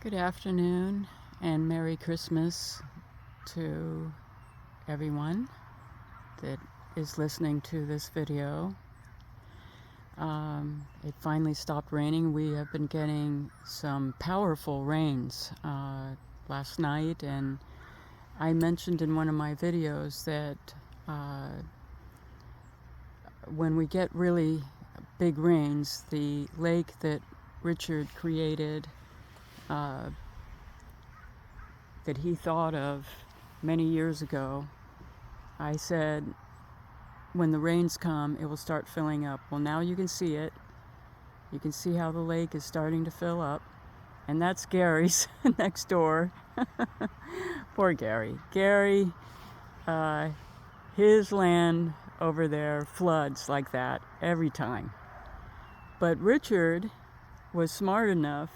Good afternoon and Merry Christmas to everyone that is listening to this video. It finally stopped raining. We have been getting some powerful rains last night, and I mentioned in one of my videos that when we get really big rains, the lake that Richard created that he thought of many years ago, I said, when the rains come, it will start filling up. Well, now you can see it. You can see how the lake is starting to fill up. And that's Gary's next door. Poor Gary. Gary, his land over there floods like that every time. But Richard was smart enough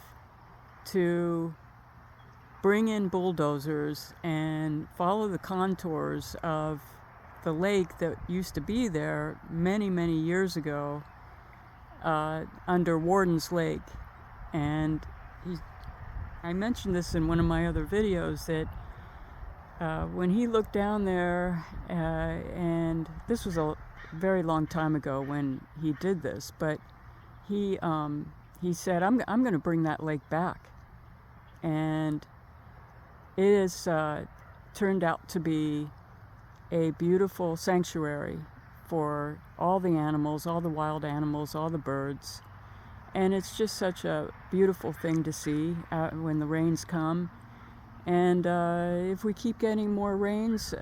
to bring in bulldozers and follow the contours of the lake that used to be there many, many years ago under Warden's Lake. And I mentioned this in one of my other videos that when he looked down there, and this was a very long time ago when he did this, but he said, I'm going to bring that lake back. And it has turned out to be a beautiful sanctuary for all the animals, all the wild animals, all the birds. And it's just such a beautiful thing to see when the rains come. And if we keep getting more rains,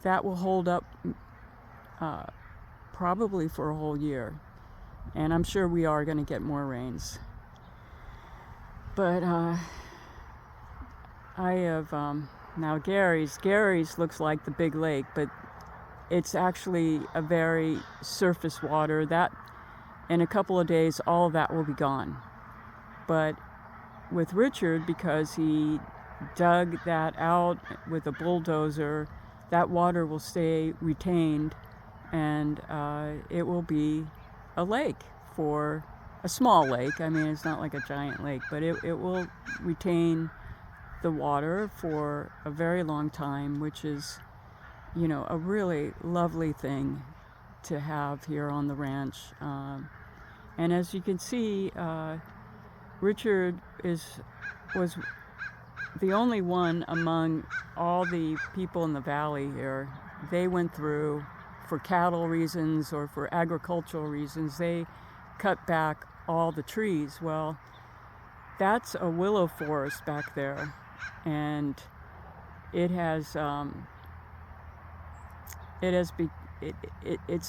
that will hold up probably for a whole year. And I'm sure we are going to get more rains. But I have now Gary's looks like the big lake, but it's actually a very surface water. That in a couple of days, all of that will be gone. But with Richard, because he dug that out with a bulldozer, that water will stay retained, and it will be a lake, for a small lake. I mean, it's not like a giant lake, but it will retain the water for a very long time, which is, you know, a really lovely thing to have here on the ranch. And as you can see, Richard was the only one among all the people in the valley here. They went through, for cattle reasons or for agricultural reasons, they cut back all the trees. Well, that's a willow forest back there, and it's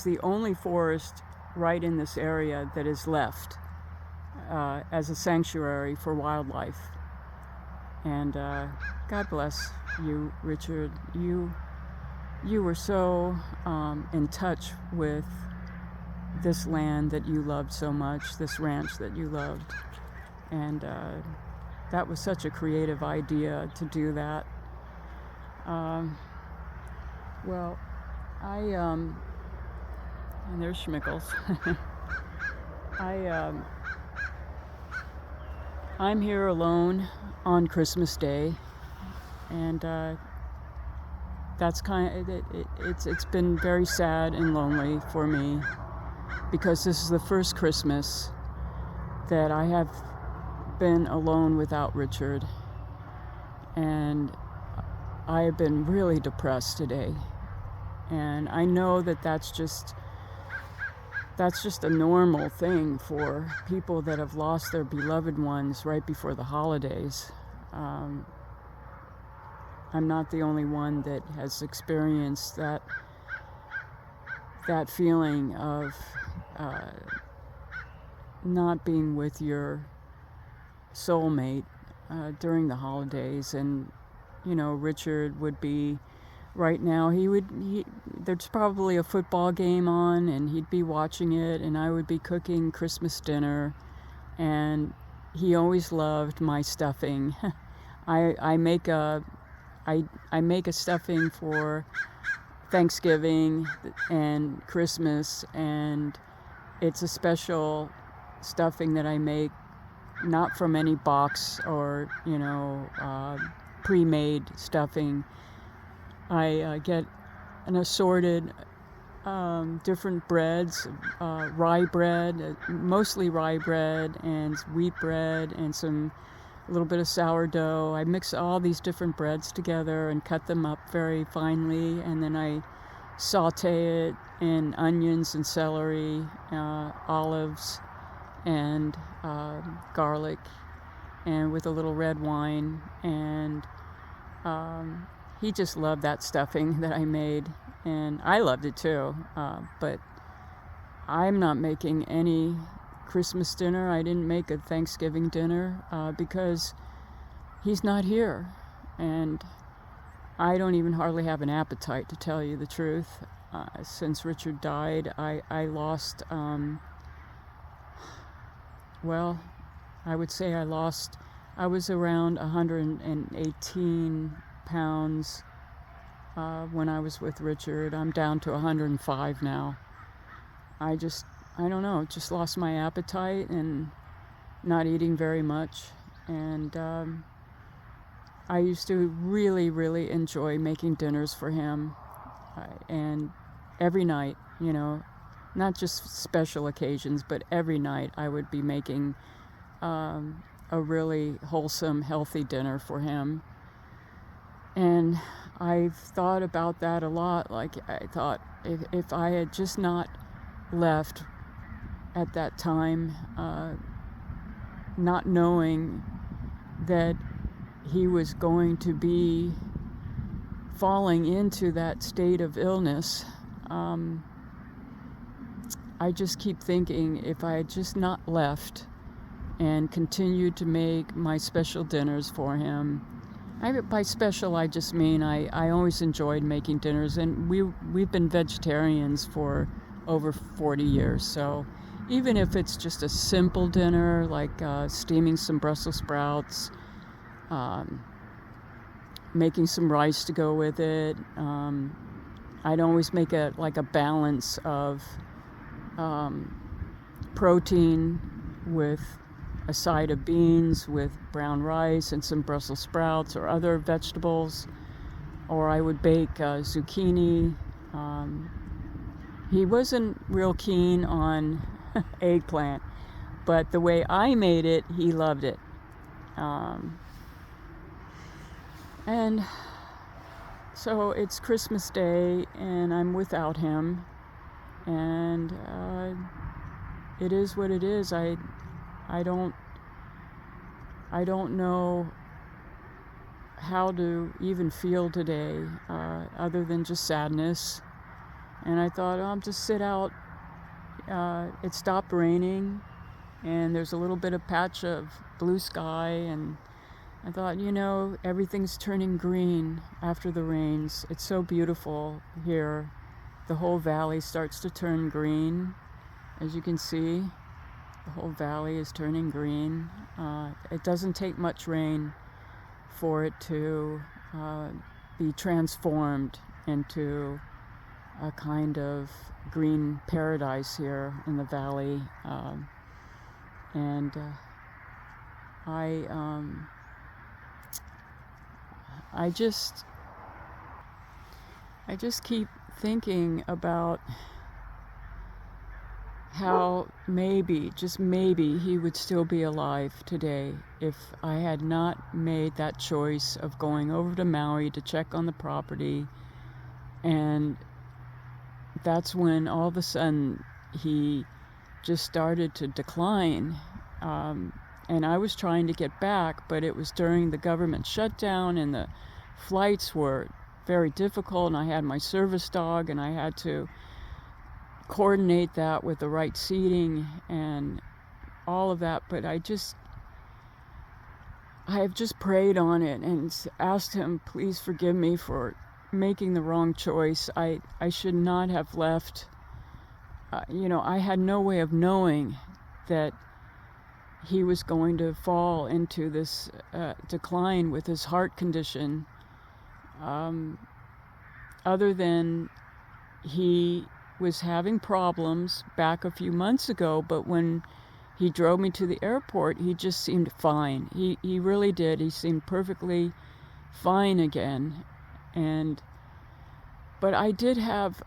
the only forest right in this area that is left as a sanctuary for wildlife. And God bless you, Richard. You were so in touch with this land that you loved so much, this ranch that you loved. And that was such a creative idea to do that. Well, and there's Schmickles. I'm here alone on Christmas Day, and that's it's been very sad and lonely for me, because this is the first Christmas that I have been alone without Richard, and I have been really depressed today. And I know that that's just a normal thing for people that have lost their beloved ones right before the holidays. I'm not the only one that has experienced that feeling of not being with your soulmate during the holidays. And you know, Richard would be right now, there's probably a football game on, and he'd be watching it, and I would be cooking Christmas dinner, and he always loved my stuffing. I make a stuffing for Thanksgiving and Christmas, and it's a special stuffing that I make not from any box or, pre-made stuffing. I get an assorted different breads, rye bread, mostly rye bread, and wheat bread, and a little bit of sourdough. I mix all these different breads together and cut them up very finely, and then I saute it in onions and celery, olives, and garlic, and with a little red wine. And he just loved that stuffing that I made, and I loved it too. But I'm not making any Christmas dinner. I didn't make a Thanksgiving dinner because he's not here, and I don't even hardly have an appetite, to tell you the truth. Since Richard died, I lost, I would say I was around 118 pounds when I was with Richard. I'm down to 105 now. I don't know, just lost my appetite and not eating very much. And I used to really, really enjoy making dinners for him. And every night, not just special occasions, but every night I would be making a really wholesome, healthy dinner for him. And I've thought about that a lot. Like, I thought if I had just not left at that time, not knowing that he was going to be falling into that state of illness, I just keep thinking, if I had just not left and continued to make my special dinners for him. By special, I just mean I always enjoyed making dinners, and we've been vegetarians for over 40 years. So even if it's just a simple dinner, like steaming some Brussels sprouts, making some rice to go with it, I'd always make a balance of protein with a side of beans with brown rice and some Brussels sprouts or other vegetables. Or I would bake zucchini. He wasn't real keen on eggplant, but the way I made it, he loved it. And so it's Christmas Day, and I'm without him, and it is what it is. I don't know how to even feel today, other than just sadness. And I thought, I'll just sit out. It stopped raining, and there's a little bit of patch of blue sky, and I thought, everything's turning green after the rains. It's so beautiful here. The whole valley starts to turn green, as you can see. The whole valley is turning green. It doesn't take much rain for it to be transformed into a kind of green paradise here in the valley. And I just keep thinking about how maybe, just maybe, he would still be alive today if I had not made that choice of going over to Maui to check on the property. And that's when all of a sudden he just started to decline. And I was trying to get back, but it was during the government shutdown, and the flights were very difficult, and I had my service dog, and I had to coordinate that with the right seating and all of that. But I have just prayed on it and asked him, please forgive me for making the wrong choice. I should not have left. I had no way of knowing that he was going to fall into this decline with his heart condition, other than he was having problems back a few months ago. But when he drove me to the airport, he just seemed fine. He really did. He seemed perfectly fine again. But I did have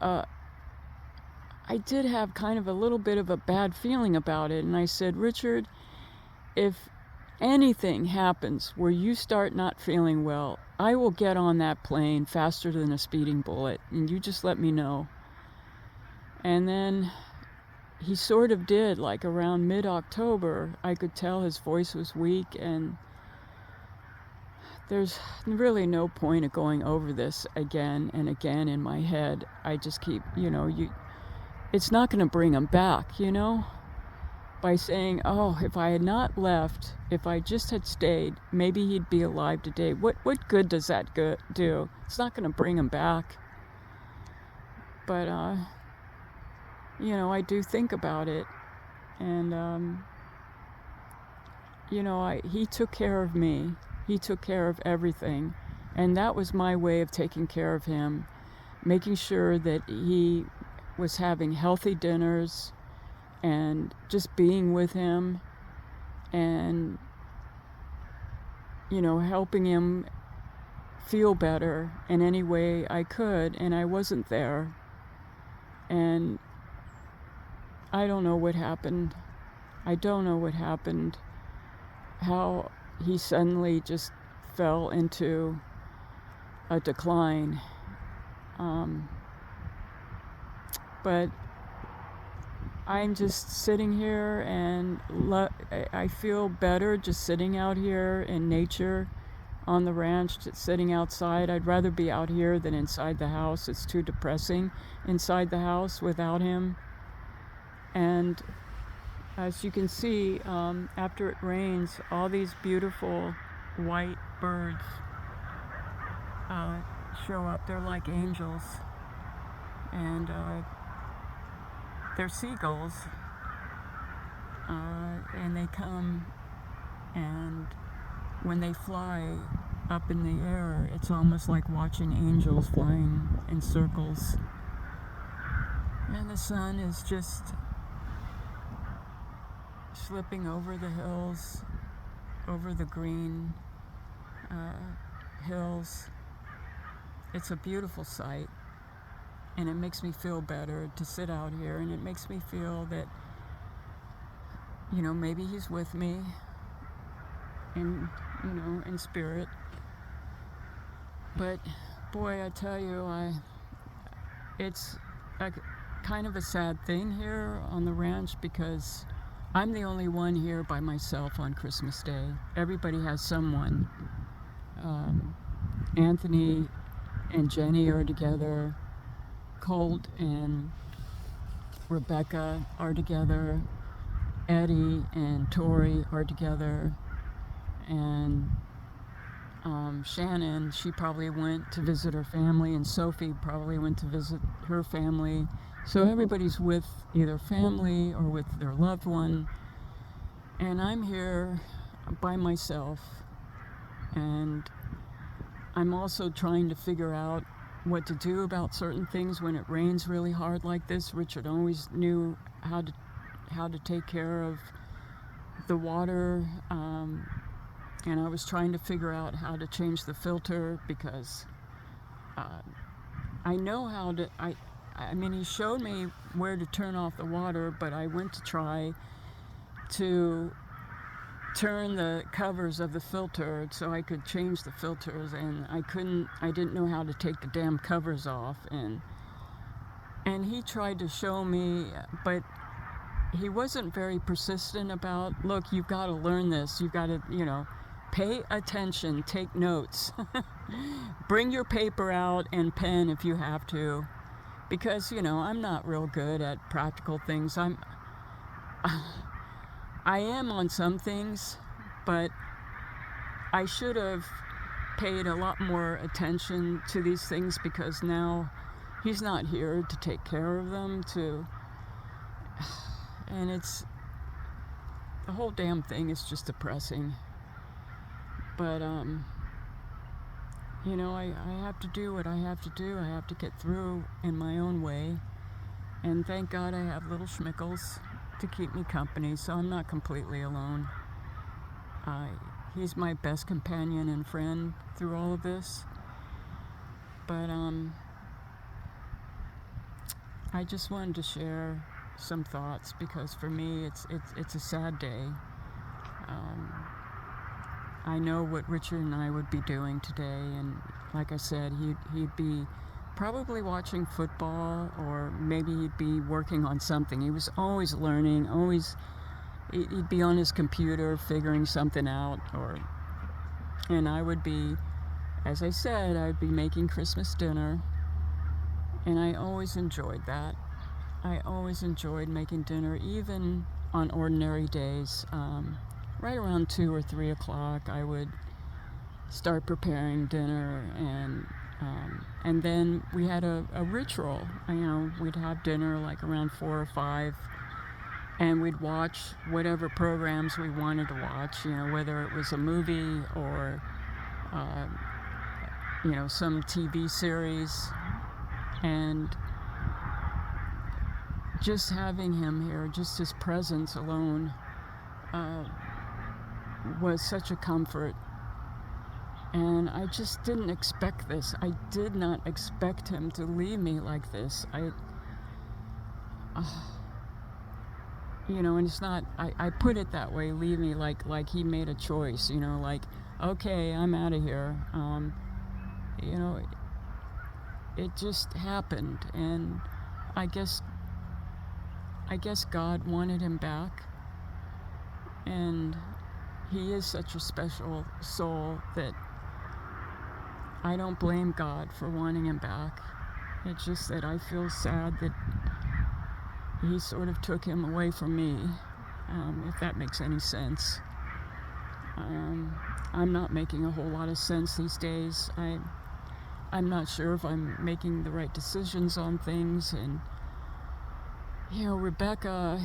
kind of a little bit of a bad feeling about it. And I said, Richard, if anything happens where you start not feeling well, I will get on that plane faster than a speeding bullet, and you just let me know. And then he sort of did, like around mid-October. I could tell his voice was weak, and there's really no point of going over this again and again in my head. I just keep, it's not going to bring him back, by saying, oh, if I had not left, if I just had stayed, maybe he'd be alive today. What good does that do? It's not going to bring him back. But, I do think about it. And, he took care of me. He took care of everything. And that was my way of taking care of him, making sure that he was having healthy dinners, and just being with him, and helping him feel better in any way I could. And I wasn't there, and I don't know what happened. How he suddenly just fell into a decline. But I'm just sitting here, and I feel better just sitting out here in nature on the ranch, just sitting outside. I'd rather be out here than inside the house. It's too depressing inside the house without him. And as you can see, after it rains, all these beautiful white birds show up. They're like angels. And they're seagulls, and they come, and when they fly up in the air, it's almost like watching angels flying in circles. And the sun is just slipping over the hills, over the green hills. It's a beautiful sight. And it makes me feel better to sit out here, and it makes me feel that, maybe he's with me in spirit. But boy, I tell you, it's a kind of a sad thing here on the ranch, because I'm the only one here by myself on Christmas Day. Everybody has someone. Anthony and Jenny are together. Colt and Rebecca are together. Eddie and Tori are together. And Shannon, she probably went to visit her family, and Sophie probably went to visit her family. So everybody's with either family or with their loved one. And I'm here by myself. And I'm also trying to figure out what to do about certain things when it rains really hard like this. Richard always knew how to take care of the water, and I was trying to figure out how to change the filter, because I know how to. I mean, he showed me where to turn off the water, but I went to try to turn the covers of the filter so I could change the filters, and I didn't know how to take the damn covers off, and he tried to show me, but he wasn't very persistent about, look, you've got to learn this, you've got to, pay attention, take notes, bring your paper out and pen if you have to, because, I'm not real good at practical things. I am on some things, but I should have paid a lot more attention to these things, because now he's not here to take care of them, and the whole damn thing is just depressing. But, I have to do what I have to do. I have to get through in my own way. And thank God I have little Schmickles. to keep me company, so I'm not completely alone. He's my best companion and friend through all of this. But I just wanted to share some thoughts because for me it's a sad day. I know what Richard and I would be doing today, and like I said, he'd be probably watching football, or maybe he'd be working on something. He was always learning, he'd be on his computer figuring something out, and I would be, as I said, I'd be making Christmas dinner, and I always enjoyed that. I always enjoyed making dinner, even on ordinary days. Right around 2 or 3 o'clock, I would start preparing dinner, and then we had a ritual. We'd have dinner like around 4 or 5, and we'd watch whatever programs we wanted to watch. Whether it was a movie or some TV series, and just having him here, just his presence alone, was such a comfort. And I just didn't expect this. I did not expect him to leave me like this. And it's not, I put it that way, leave me like he made a choice, like, okay, I'm out of here. It just happened, and I guess God wanted him back, and he is such a special soul that I don't blame God for wanting him back. It's just that I feel sad that he sort of took him away from me, if that makes any sense. I'm not making a whole lot of sense these days. I'm not sure if I'm making the right decisions on things, and Rebecca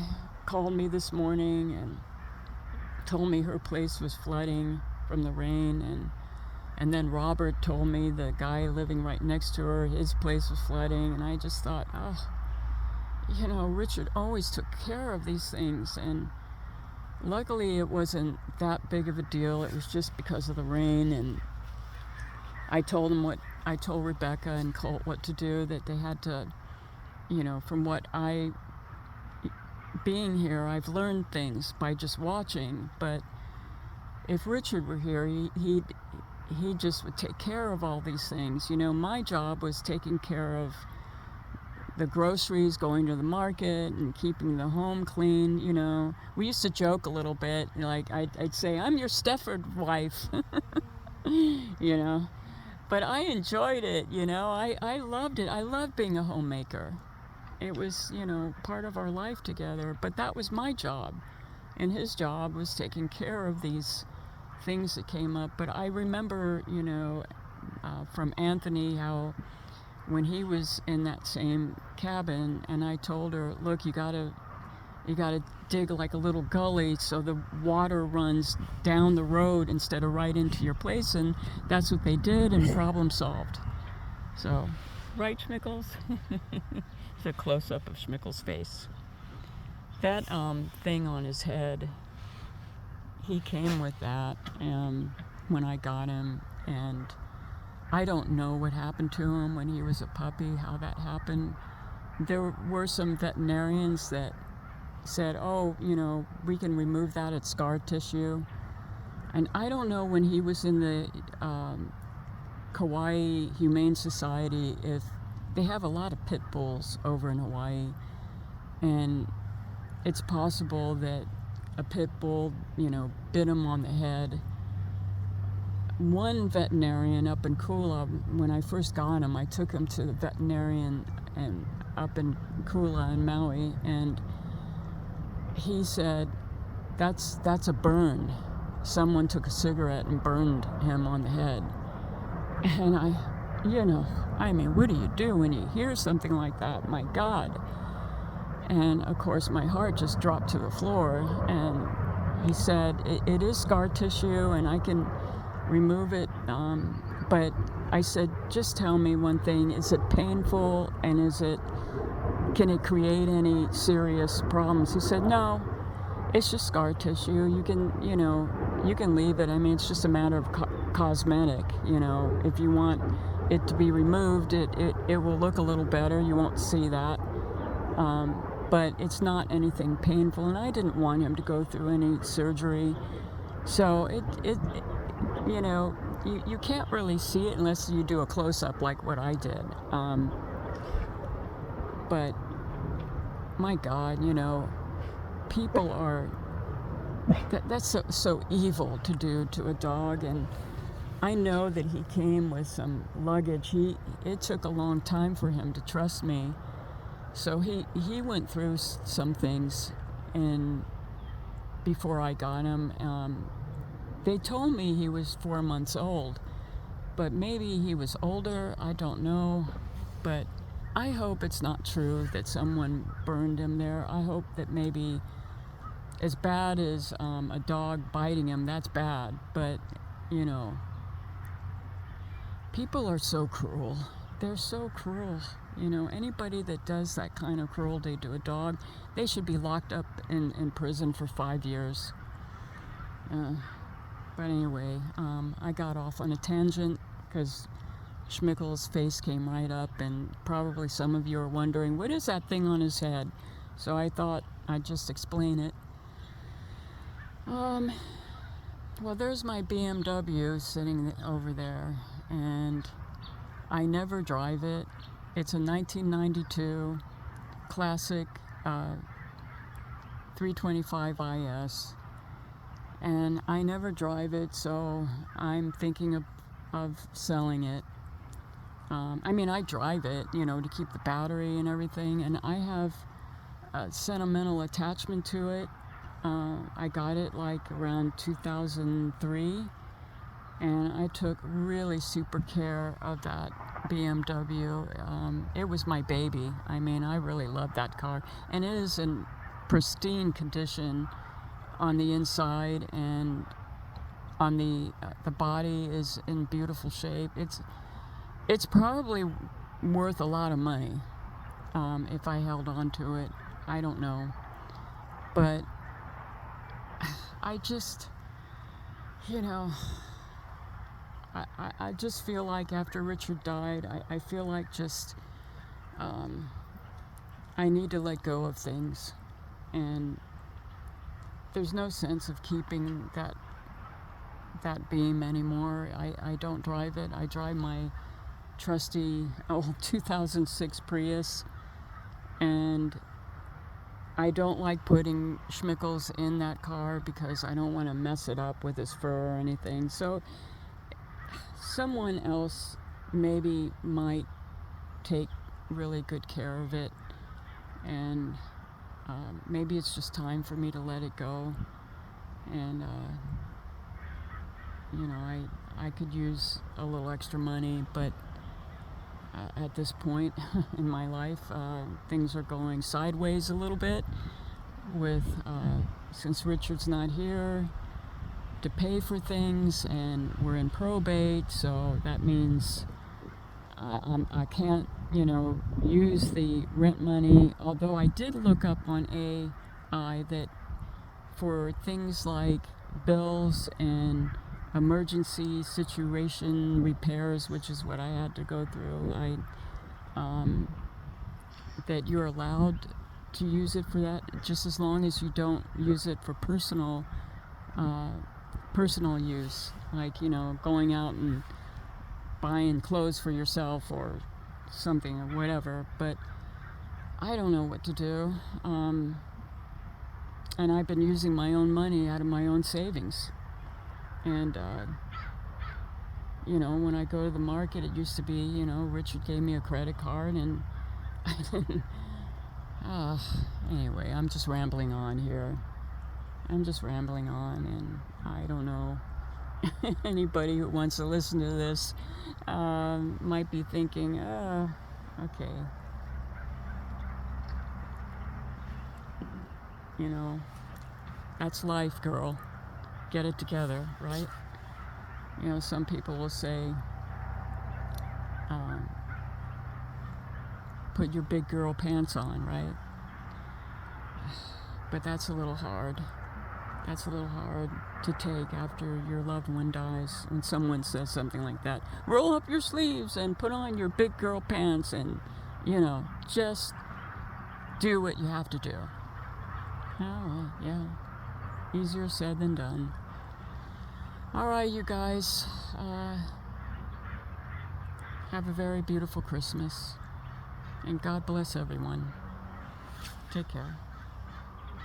called me this morning and told me her place was flooding from the rain, and then Robert told me, the guy living right next to her, his place was flooding, and I just thought, Richard always took care of these things, and luckily it wasn't that big of a deal. It was just because of the rain, and I told Rebecca and Colt what to do, that they had to, from what being here, I've learned things by just watching, but if Richard were here, he just would take care of all these things. My job was taking care of the groceries, going to the market, and keeping the home clean. We used to joke a little bit, like I'd say, I'm your Stefford wife. But I enjoyed it. I loved it. I loved being a homemaker. It was, part of our life together, but that was my job, and his job was taking care of these things that came up. But I remember, from Anthony, how when he was in that same cabin, and I told her, look, you gotta dig like a little gully so the water runs down the road instead of right into your place, and that's what they did, and problem solved. So, right, Schmickles? It's a close-up of Schmickles' face. That thing on his head, he came with that when I got him, and I don't know what happened to him when he was a puppy, how that happened. There were some veterinarians that said, we can remove that, it's scar tissue. And I don't know, when he was in the Kauai Humane Society, if they have a lot of pit bulls over in Hawaii, and it's possible that a pit bull, bit him on the head. One veterinarian up in Kula, when I first got him, I took him to the veterinarian and up in Kula in Maui, and he said, that's a burn. Someone took a cigarette and burned him on the head. And what do you do when you hear something like that? My God. And of course my heart just dropped to the floor, and he said, it is scar tissue and I can remove it, but I said, just tell me one thing, is it painful, and is it can it create any serious problems? He said, no, it's just scar tissue. You can leave it. I mean, it's just a matter of cosmetic. If you want it to be removed, it will look a little better. You won't see that. But it's not anything painful, and I didn't want him to go through any surgery. So you can't really see it unless you do a close-up like what I did. But my God, people are, that's so evil to do to a dog. And I know that he came with some luggage. It took a long time for him to trust me. So he went through some things before I got him. They told me he was 4 months old, but maybe he was older. I don't know. But I hope it's not true that someone burned him there. I hope that maybe, as bad as a dog biting him, that's bad. But, people are so cruel. They're so cruel. Anybody that does that kind of cruelty to a dog, they should be locked up in prison for 5 years. But anyway, I got off on a tangent because Schmickel's face came right up, and probably some of you are wondering, what is that thing on his head? So I thought I'd just explain it. Well, there's my BMW sitting over there, and I never drive it. It's a 1992 classic 325 IS, and I never drive it, so I'm thinking of selling it. I drive it, to keep the battery and everything, and I have a sentimental attachment to it. I got it like around 2003, and I took really super care of that BMW. It was my baby. I really love that car, and it is in pristine condition on the inside, and on the body is in beautiful shape. It's probably worth a lot of money if I held on to it. I don't know, but I just, I just feel like after Richard died, I feel like just I need to let go of things, and there's no sense of keeping that Beam anymore. I don't drive it. I drive my trusty old 2006 Prius, and I don't like putting Schmickels in that car because I don't want to mess it up with his fur or anything. So someone else maybe might take really good care of it, and maybe it's just time for me to let it go. And I could use a little extra money, but at this point in my life, things are going sideways a little bit with since Richard's not here to pay for things, and we're in probate, so that means I can't use the rent money, although I did look up on AI that for things like bills and emergency situation repairs, which is what I had to go through, that you're allowed to use it for that, just as long as you don't use it for personal use, like going out and buying clothes for yourself or something or whatever. But I don't know what to do, and I've been using my own money out of my own savings. And when I go to the market, it used to be Richard gave me a credit card, and I didn't. Anyway, I'm just rambling on here. And I don't know. Anybody who wants to listen to this might be thinking, okay. That's life, girl. Get it together, right? Some people will say, put your big girl pants on, right? But that's a little hard. That's a little hard to take after your loved one dies. When someone says something like that, roll up your sleeves and put on your big girl pants and, just do what you have to do. Oh, yeah. Easier said than done. All right, you guys. Have a very beautiful Christmas. And God bless everyone. Take care.